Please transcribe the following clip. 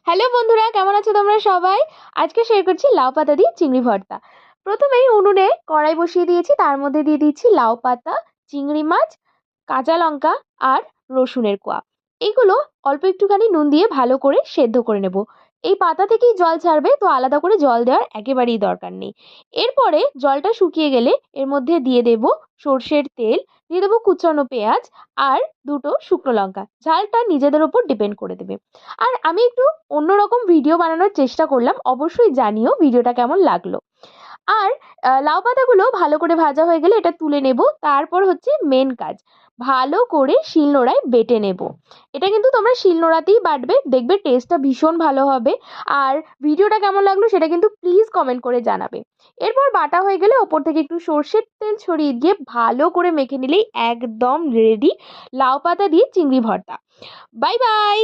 Hello বন্ধুরা, কেমন আছো তোমরা সবাই? আজকে শেয়ার করছি লাউ পাতা দিয়ে চিংড়ি ভর্তা। প্রথমেই উনুনে কড়াই বসিয়ে দিয়েছি, তার মধ্যে দিয়ে দিচ্ছি লাউ পাতা, চিংড়ি মাছ, কাঁচা লঙ্কা আর রসুনের কোয়া। এইগুলো অল্প একটুখানি নুন দিয়ে ভালো করে সেদ্ধ করে নেব। এই পাতা থেকেই জল ছাড়বে, তো আলাদা করে জল দেওয়ার একেবারেই দরকার নেই। এরপরে জলটা শুকিয়ে গেলে এর মধ্যে দিয়ে দেব সর্ষের তেল, দিয়ে দেবো কুচানো পেঁয়াজ আর দুটো শুকনো লঙ্কা। ঝালটা নিজেদের ওপর ডিপেন্ড করে দেবে। আর আমি একটু অন্যরকম ভিডিও বানানোর চেষ্টা করলাম, অবশ্যই জানিও ভিডিওটা কেমন লাগলো। আর লাউ পাতাগুলো ভালো করে ভাজা হয়ে গেলে এটা তুলে নেব। তারপর হচ্ছে মেন কাজ, ভালো করে শিলনোড়ায় বেটে নেব। এটা কিন্তু তোমরা শিলনোড়াতেই বাটবে, দেখবে টেস্টটা ভীষণ ভালো হবে। আর ভিডিওটা কেমন লাগলো সেটা কিন্তু প্লিজ কমেন্ট করে জানাবে। এরপর বাটা হয়ে গেলে ওপর থেকে একটু সর্ষের তেল ছড়িয়ে দিয়ে ভালো করে মেখে নিলেই একদম রেডি লাউ পাতা দিয়ে চিংড়ি ভর্তা। Bye bye.